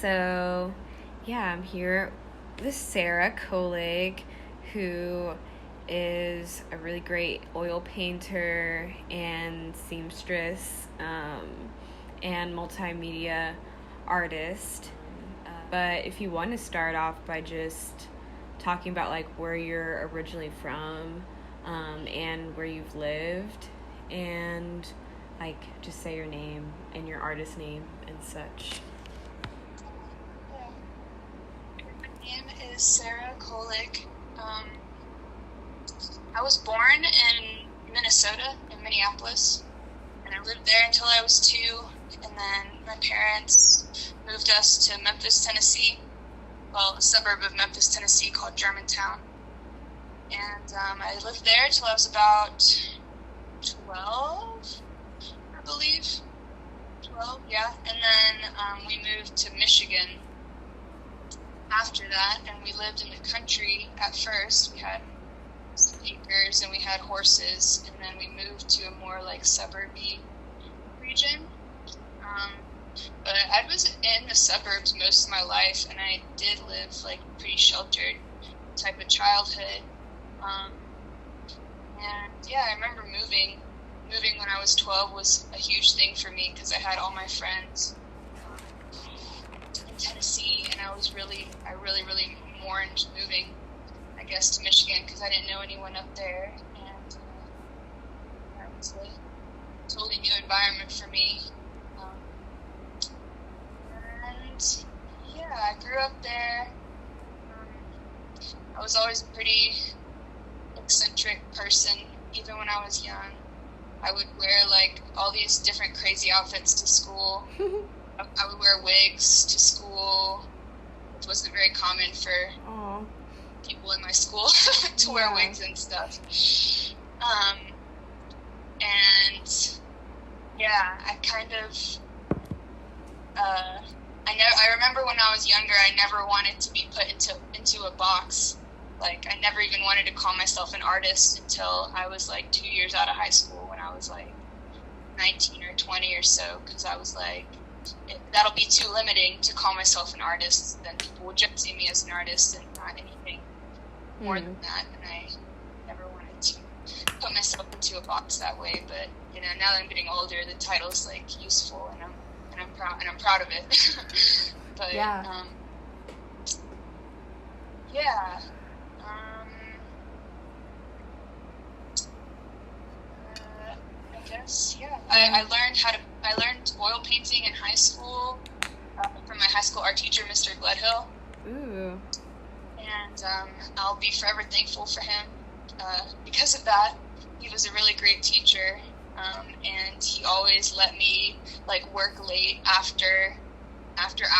So, yeah, I'm here with Sara Kollig, who is a really great oil painter and seamstress and multimedia artist. But if you want to start off by just talking about like where you're originally from and where you've lived, and like just say your name and your artist name and such. My name is Sara Kollig. I was born in Minnesota, in Minneapolis, and I lived there until I was 2, and then my parents moved us to Memphis, Tennessee, a suburb of Memphis, Tennessee called Germantown, and I lived there until I was about 12, I believe. 12, yeah, and then we moved to Michigan after that, and we lived in the country at first. We had some acres and we had horses, and then we moved to a more like suburby region. But I was in the suburbs most of my life, and I did live like pretty sheltered type of childhood. And yeah, I remember moving when I was 12 was a huge thing for me because I had all my friends in Tennessee, and I really mourned moving, I guess, to Michigan because I didn't know anyone up there, and that was a totally new environment for me. And yeah, I grew up there. I was always a pretty eccentric person, even when I was young. I would wear like all these different crazy outfits to school. I would wear wigs to school, which wasn't very common for people in my school to wear wigs and stuff. And yeah, I kind of I remember when I was younger, I never wanted to be put into a box. Like, I never even wanted to call myself an artist until I was like 2 years out of high school, when I was like 19 or 20 or so, because I was like, that'll be too limiting to call myself an artist. Then people would just see me as an artist and not anything more than that. And I never wanted to put myself into a box that way. But you know, now that I'm getting older, the title's like useful, and I'm proud of it. But yeah. I guess I learned oil painting in high school from my high school art teacher, Mr. Gledhill. Ooh. And I'll be forever thankful for him because of that. He was a really great teacher, and he always let me like work late after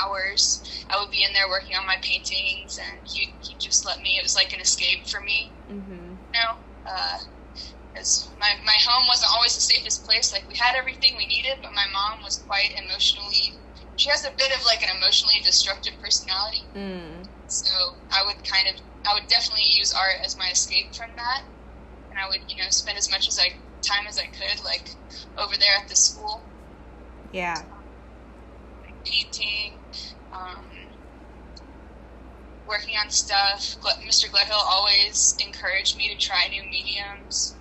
hours. I would be in there working on my paintings, and he just let me. It was like an escape for me. Mm-hmm. You know, because my home wasn't always the safest place. Like, we had everything we needed, but my mom was quite emotionally. She has a bit of like an emotionally destructive personality. So I would definitely use art as my escape from that, and I would spend as much time as I could like over there at the school. Yeah. Painting, working on stuff. Mr. Gledhill always encouraged me to try new mediums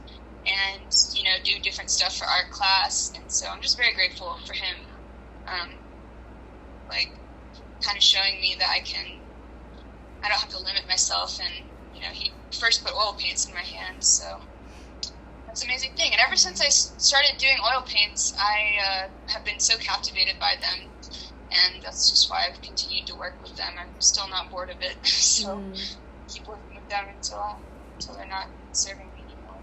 and do different stuff for art class, and so I'm just very grateful for him, like kind of showing me that I don't have to limit myself, and he first put oil paints in my hands, so that's an amazing thing. And ever since I started doing oil paints, I have been so captivated by them. And that's just why I've continued to work with them. I'm still not bored of it, so keep working with them until they're not serving me anymore.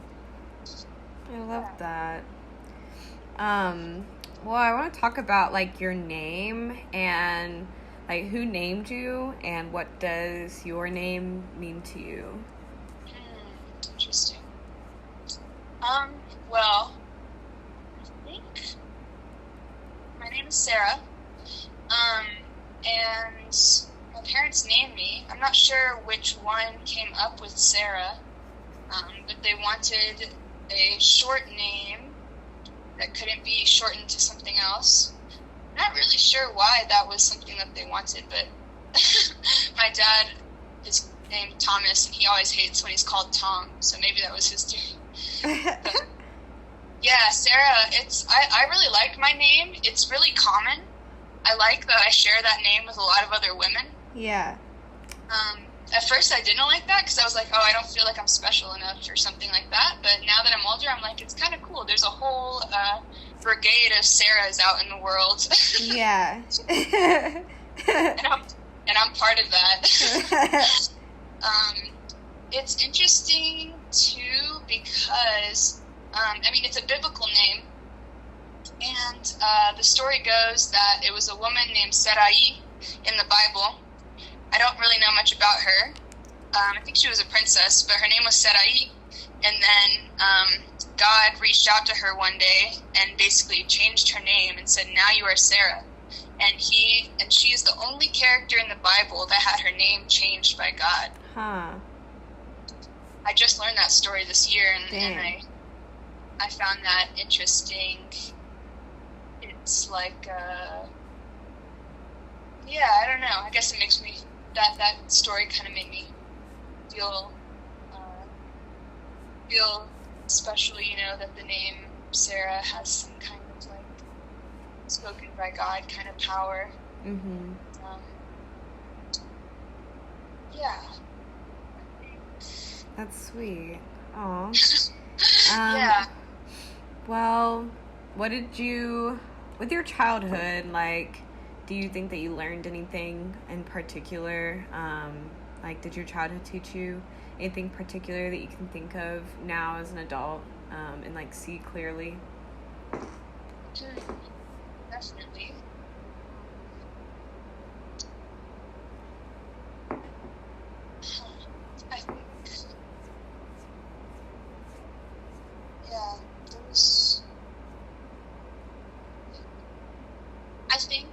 I love that. Well, I want to talk about like your name and like who named you and what does your name mean to you? Interesting. Well, I think my name is Sara. And my parents named me. I'm not sure which one came up with Sara, but they wanted a short name that couldn't be shortened to something else. not really sure why that was something that they wanted, but my dad is named Thomas, and he always hates when he's called Tom, so maybe that was his doing. But, yeah, Sarah, I really like my name. It's really common. I like that I share that name with a lot of other women. Yeah. At first I didn't like that because I was like, oh, I don't feel like I'm special enough or something like that. But now that I'm older, I'm like, it's kind of cool. There's a whole brigade of Sarahs out in the world. Yeah. and I'm part of that. It's interesting, too, because, it's a biblical name. And the story goes that it was a woman named Sarai in the Bible. I don't really know much about her. I think she was a princess, but her name was Sarai. And then God reached out to her one day and basically changed her name and said, now you are Sarah. And she is the only character in the Bible that had her name changed by God. Huh. I just learned that story this year, and I found that interesting. It's like, I don't know. I guess it makes me, that story kind of made me feel special, that the name Sarah has some kind of like spoken by God kind of power. Mm-hmm. Yeah. That's sweet. Aw. Yeah. Well, with your childhood, do you think that you learned anything in particular? Did your childhood teach you anything particular that you can think of now as an adult, and see clearly? Definitely. I think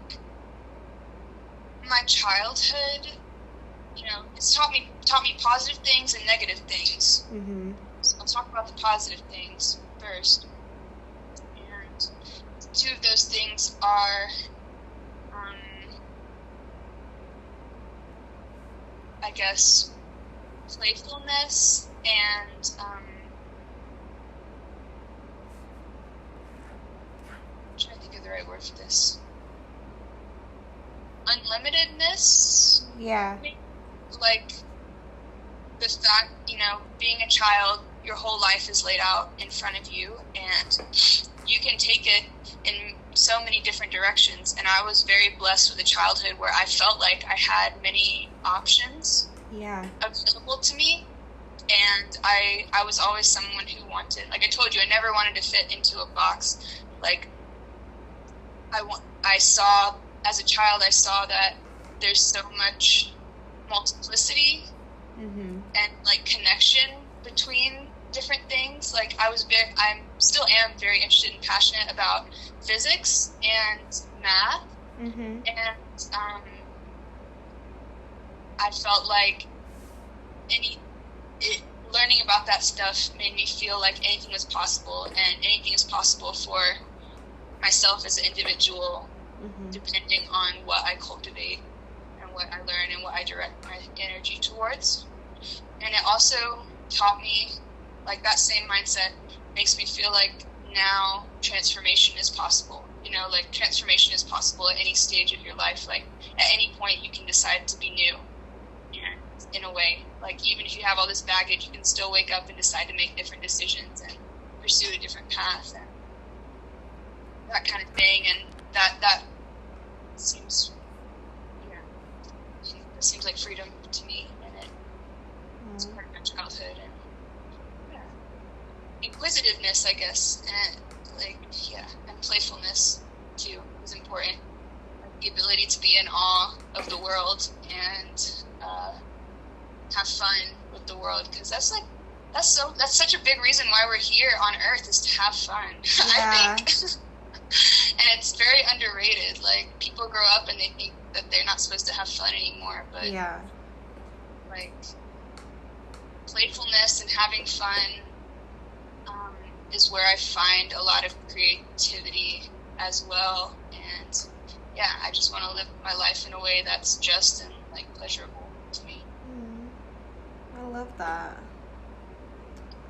my childhood, it's taught me positive things and negative things. Mm-hmm. So I'll talk about the positive things first. And two of those things are, I guess, playfulness and, I'm trying to think of the right word for this. Unlimitedness. Yeah. Like the fact, being a child, your whole life is laid out in front of you, and you can take it in so many different directions. And I was very blessed with a childhood where I felt like I had many options available to me. And I was always someone who wanted, like I told you, I never wanted to fit into a box. Like as a child, I saw that there's so much multiplicity and connection between different things. Like I still am very interested and passionate about physics and math, and I felt like learning about that stuff made me feel like anything was possible, and anything is possible for myself as an individual, depending on what I cultivate and what I learn and what I direct my energy towards. And it also taught me, that same mindset makes me feel like now transformation is possible. Transformation is possible at any stage of your life. At any point you can decide to be new. And in a way, even if you have all this baggage, you can still wake up and decide to make different decisions and pursue a different path and that kind of thing. And that seems, it seems like freedom to me, and it's part of my childhood. And inquisitiveness, I guess, and and playfulness too is important. The ability to be in awe of the world and have fun with the world, because that's such a big reason why we're here on Earth, is to have fun. I think. And it's very underrated. People grow up and they think that they're not supposed to have fun anymore, but playfulness and having fun is where I find a lot of creativity as well. And yeah, I just want to live my life in a way that's just and like pleasurable to me. I love that.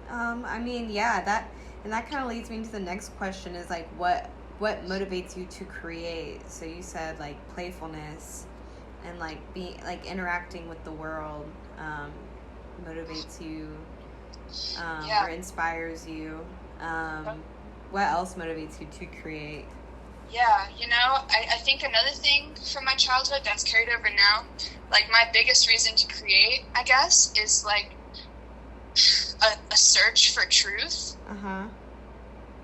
I mean, yeah, that kind of leads me to the next question is like what motivates you to create? So you said like playfulness and like being like interacting with the world motivates you or inspires you. What else motivates you to create? Yeah, I think another thing from my childhood that's carried over now, like my biggest reason to create, I guess, is like a search for truth.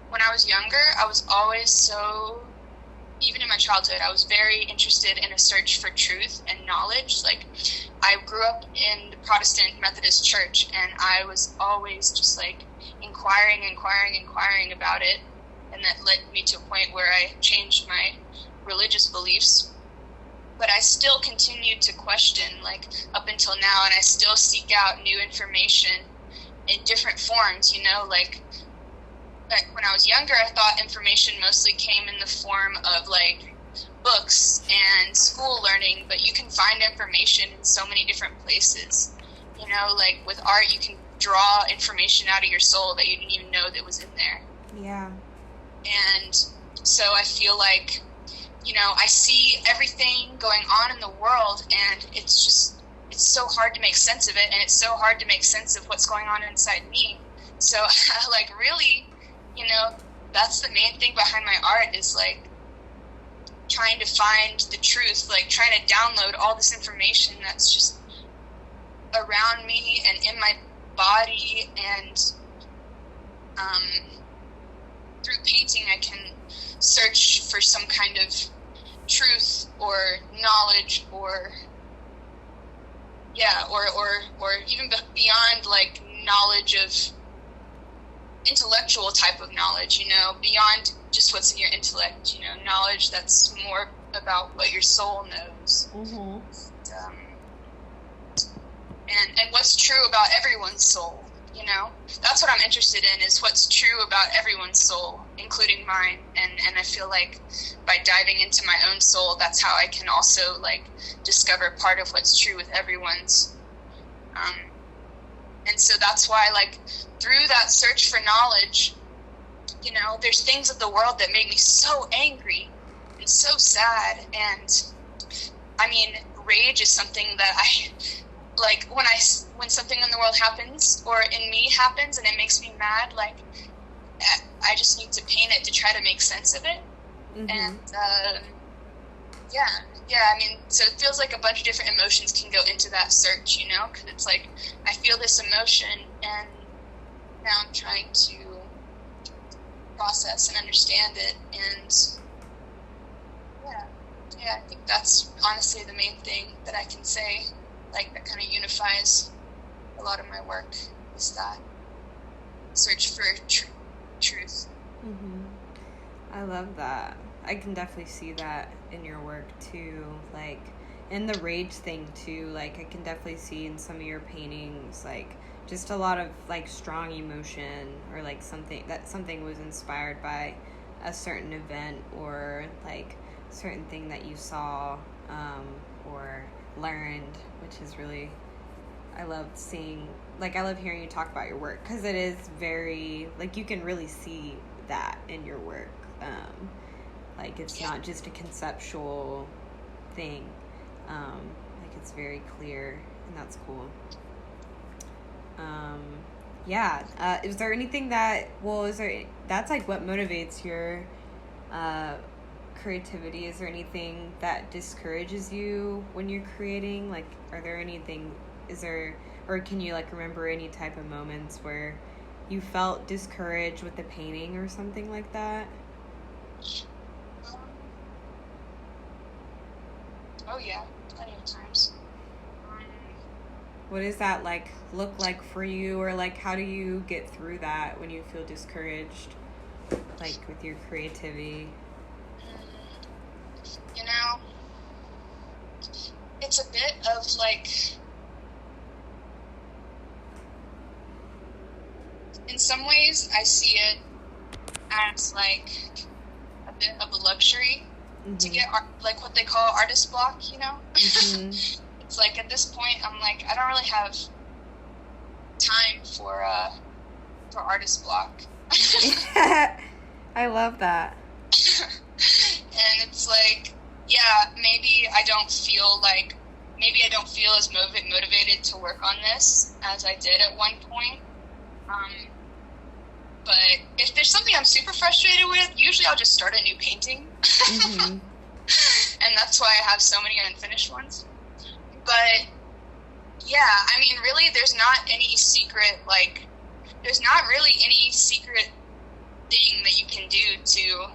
When I was younger, I was always even in my childhood, I was very interested in a search for truth and knowledge. Like, I grew up in the Protestant Methodist Church, and I was always just like inquiring about it. And that led me to a point where I changed my religious beliefs. But I still continued to question, like, up until now, and I still seek out new information in different forms, like when I was younger, I thought information mostly came in the form of, like, books and school learning, but you can find information in so many different places. Like, with art, you can draw information out of your soul that you didn't even know that was in there. Yeah. And so I feel like, I see everything going on in the world, and it's so hard to make sense of it, and it's so hard to make sense of what's going on inside me. So, like, really, that's the main thing behind my art is, like, trying to find the truth, like, trying to download all this information that's just around me and in my body, and through painting I can search for some kind of truth or knowledge or even beyond, like, knowledge of intellectual type of knowledge, beyond just what's in your intellect, knowledge that's more about what your soul knows. And what's true about everyone's soul, that's what I'm interested in, is what's true about everyone's soul, including mine. And I feel like by diving into my own soul, that's how I can also, like, discover part of what's true with everyone's. And so that's why, like, through that search for knowledge, there's things of the world that make me so angry and so sad. And I mean, rage is something that I, like, when something in the world happens or in me happens and it makes me mad, like, I just need to paint it to try to make sense of it. And I mean, so it feels like a bunch of different emotions can go into that search, because it's like I feel this emotion and now I'm trying to process and understand it. And I think that's honestly the main thing that I can say, like, that kind of unifies a lot of my work, is that search for truth. I love that. I can definitely see that in your work too, like, in the rage thing too. Like, I can definitely see in some of your paintings, like, just a lot of, like, strong emotion, or like something was inspired by a certain event or, like, certain thing that you saw or learned, which is really, I love seeing, like, I love hearing you talk about your work, because it is very, like, you can really see that in your work. Like, it's not just a conceptual thing. Like, it's very clear, and that's cool. Is there anything that's like what motivates your creativity? Is there anything that discourages you when you're creating? Like, or can you, like, remember any type of moments where you felt discouraged with the painting or something like that? Oh yeah, plenty of times. What does that, like, look like for you, or, like, how do you get through that when you feel discouraged, like, with your creativity? It's a bit of, like, in some ways I see it as, like, a bit of a luxury, to get like what they call artist block, you know. Mm-hmm. It's like at this point I'm like, I don't really have time for artist block. I love that. And it's like, yeah, maybe I don't feel as motivated to work on this as I did at one point. But if there's something I'm super frustrated with, usually I'll just start a new painting. Mm-hmm. And that's why I have so many unfinished ones. But yeah, I mean, really, there's not really any secret thing that you can do to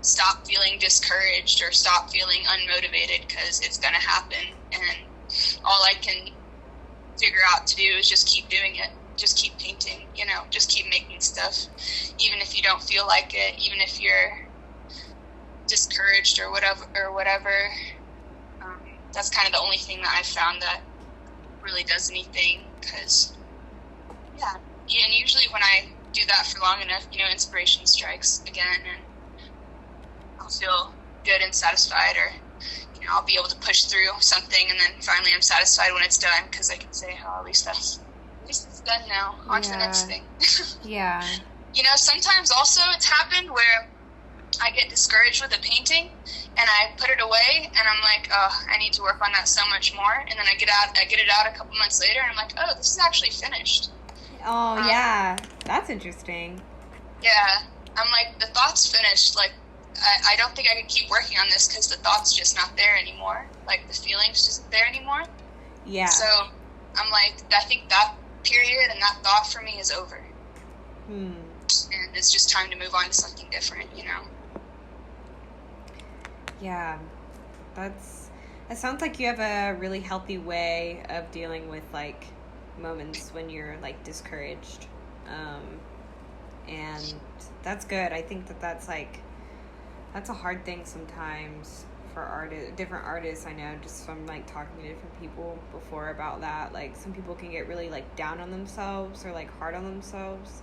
stop feeling discouraged or stop feeling unmotivated, because it's going to happen. And all I can figure out to do is just keep doing it. Just keep painting, you know, just keep making stuff. Even if you don't feel like it, even if you're discouraged or whatever. That's kind of the only thing that I've found that really does anything, because, yeah. And usually when I do that for long enough, you know, inspiration strikes again, and I'll feel good and satisfied, or, you know, I'll be able to push through something, and then finally I'm satisfied when it's done, because I can say, oh, at least it's done now. On to the next thing. Yeah. You know, sometimes also it's happened where I get discouraged with a painting, and I put it away, and I'm like, oh, I need to work on that so much more. And then I get it out a couple months later, and I'm like, oh, this is actually finished. Oh, yeah. That's interesting. Yeah. I'm like, the thought's finished. Like, I don't think I can keep working on this because the thought's just not there anymore. Like, the feeling's just there anymore. Yeah. So I'm like, I think that period and that thought for me is over. And it's just time to move on to something different, you know? Yeah, that sounds like you have a really healthy way of dealing with, like, moments when you're, like, discouraged. And that's good. I think that's a hard thing sometimes for different artists. I know, just from, like, talking to different people before about that. Like, some people can get really, like, down on themselves or, like, hard on themselves.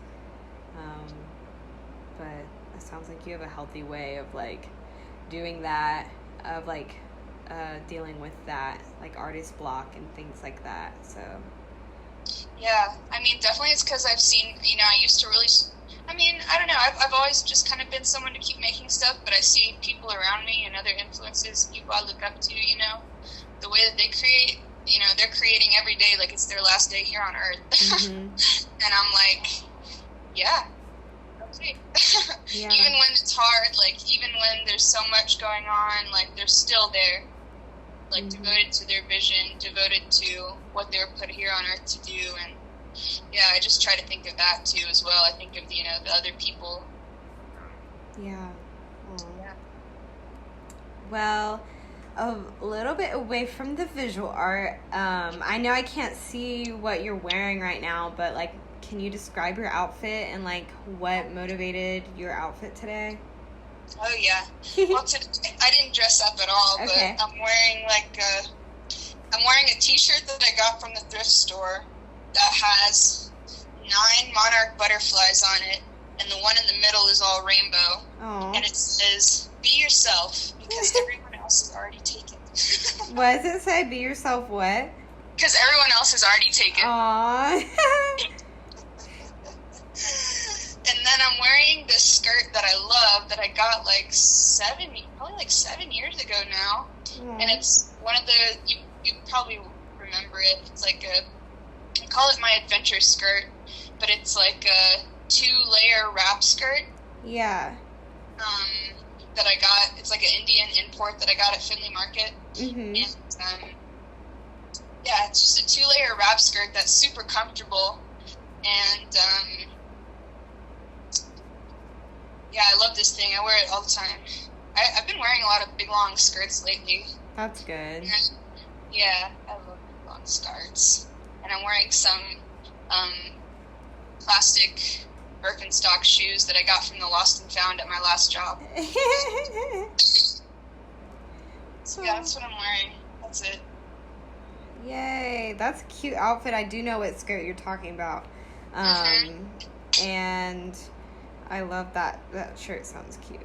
But it sounds like you have a healthy way of, like, doing that, of, like, dealing with that, like, artist block and things like that. So yeah, I mean, definitely it's because I've seen, you know, I used to really, I mean, I don't know, I've always just kind of been someone to keep making stuff, but I see people around me and other influences, people I look up to, you know, the way that they create, you know, they're creating every day like it's their last day here on Earth. Mm-hmm. And I'm like, yeah. Yeah. Even when it's hard, like, even when there's so much going on, like, they're still there, like, devoted to their vision, devoted to what they were put here on Earth to do. And yeah, I just try to think of that too as well. I think of, you know, the other people. Yeah. Yeah. Well, a little bit away from the visual art, I know I can't see what you're wearing right now, but, like, can you describe your outfit and, like, what motivated your outfit today? Oh, yeah. Well, I didn't dress up at all, okay. But I'm wearing a t-shirt that I got from the thrift store that has 9 monarch butterflies on it, and the one in the middle is all rainbow. Aww. And it says, be yourself, because everyone else is already taken. What does it say? Be yourself what? Because everyone else is already taken. Aww. And then I'm wearing this skirt that I love that I got like 7 years ago now. Mm. And it's one of the, you probably remember it. It's like I call it my adventure skirt, but it's like a 2-layer wrap skirt. Yeah. That I got. It's like an Indian import that I got at Findlay Market. Mm-hmm. And yeah, it's just a 2-layer wrap skirt that's super comfortable. And yeah, I love this thing. I wear it all the time. I've been wearing a lot of big, long skirts lately. That's good. And, yeah, I love big, long skirts. And I'm wearing some plastic Birkenstock shoes that I got from the Lost and Found at my last job. So yeah, that's what I'm wearing. That's it. Yay, that's a cute outfit. I do know what skirt you're talking about. And I love that. That shirt sounds cute.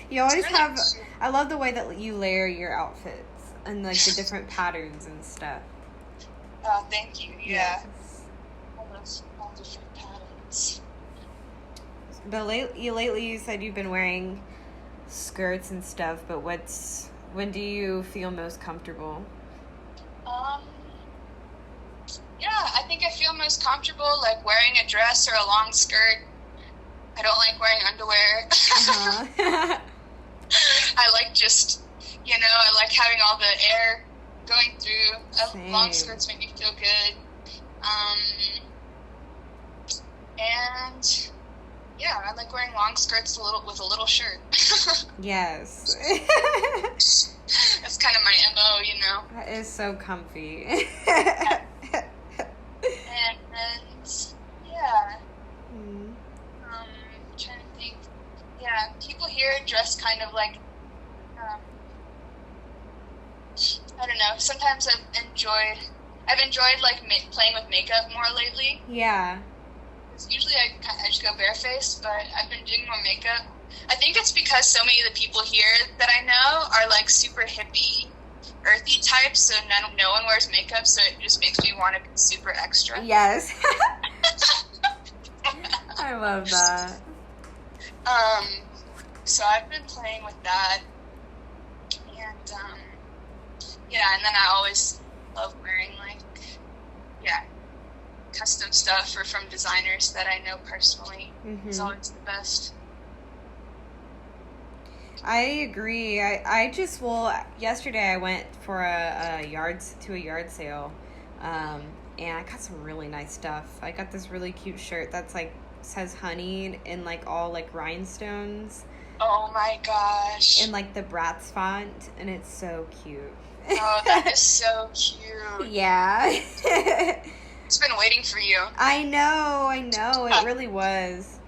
You always have. I love the way that you layer your outfits and like the different patterns and stuff. Oh, thank you. Yeah. Yes. I love all different patterns. But lately you said you've been wearing skirts and stuff. But when do you feel most comfortable? Yeah, I think I feel most comfortable like wearing a dress or a long skirt. I don't like wearing underwear. Uh-huh. I like just, I like having all the air going through. Same. Long skirts make me feel good. And yeah, I like wearing long skirts with a little shirt. Yes. That's kind of my MO, That is so comfy. And yeah. Mm. Trying to think. Yeah, people here dress kind of like, I don't know. Sometimes I've enjoyed like playing with makeup more lately. Yeah. Because usually I just go barefaced, but I've been doing more makeup. I think it's because so many of the people here that I know are like super hippie, earthy types, so no one wears makeup, so it just makes me want to be super extra. Yes. I love that. So I've been playing with that, and yeah, and then I always love wearing custom stuff or from designers that I know personally. Mm-hmm. It's always the best. I agree. Yesterday I went for a yard sale, and I got some really nice stuff. I got this really cute shirt that's like says honey in like all like rhinestones. Oh my gosh. In like the Bratz font, and it's so cute. Oh, that is so cute. Yeah. It's been waiting for you. I know. It really was.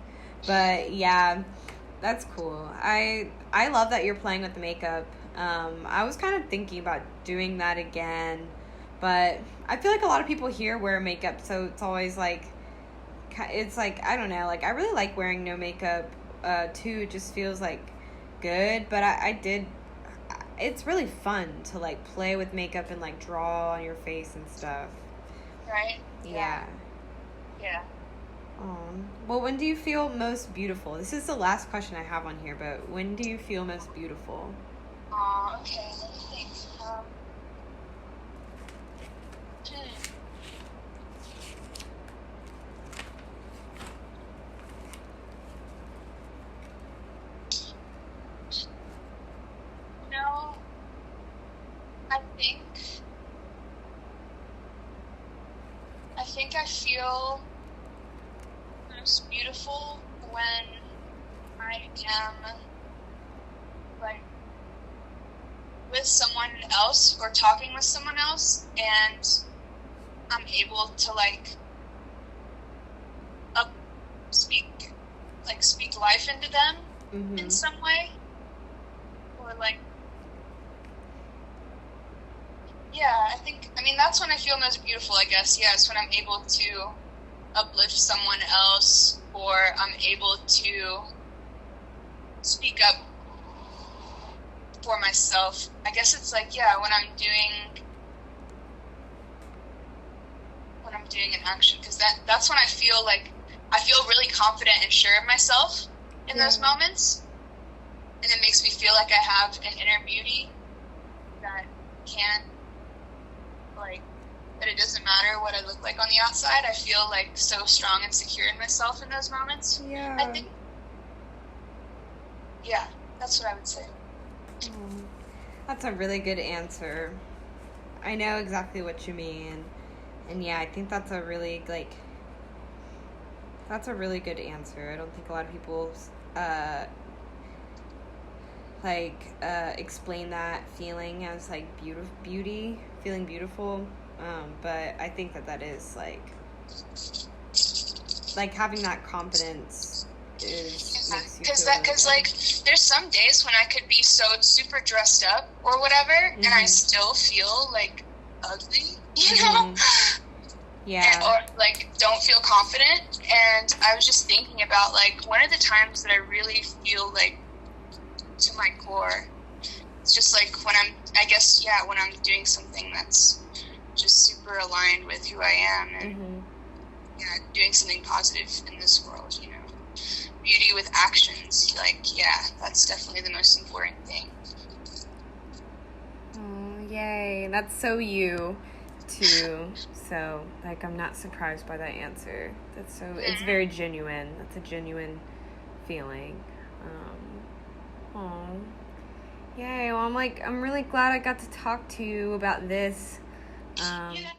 But yeah, that's cool. I love that you're playing with the makeup. I was kind of thinking about doing that again, but I feel like a lot of people here wear makeup, so it's always like, it's like, I don't know, like I really like wearing no makeup too. It just feels like good, but it's really fun to like play with makeup and like draw on your face and stuff. Right? Yeah. Yeah. Well, when do you feel most beautiful? This is the last question I have on here, but when do you feel most beautiful? Okay, let me think. I think I feel most beautiful when I am like with someone else or talking with someone else, and I'm able to like speak life into them in some way, or like, yeah, I mean that's when I feel most beautiful, I guess. Yeah, it's when I'm able to uplift someone else, or I'm able to speak up for myself. I guess it's like, yeah, when I'm doing an action, because that's when I feel really confident and sure of myself in those moments, and it makes me feel like I have an inner beauty that can't, like, that it doesn't matter what I look like on the outside. I feel like so strong and secure in myself in those moments. Yeah. I think, yeah, that's what I would say. That's a really good answer. I know exactly what you mean. And yeah, I think that's a really, that's a really good answer. I don't think a lot of people, explain that feeling as, like, feeling beautiful. But I think that is, like having that confidence makes you feel because there's some days when I could be so super dressed up or whatever, and I still feel like ugly, you know. Yeah. or like don't feel confident. And I was just thinking about like one of the times that I really feel like to my core, it's just like when when I'm doing something that's just super aligned with who I am, and doing something positive in this world, beauty with actions, that's definitely the most important thing. Oh, yay. That's so you, too. So, like, I'm not surprised by that answer. That's so, it's very genuine. That's a genuine feeling. Yay. Well, I'm really glad I got to talk to you about this. Yeah.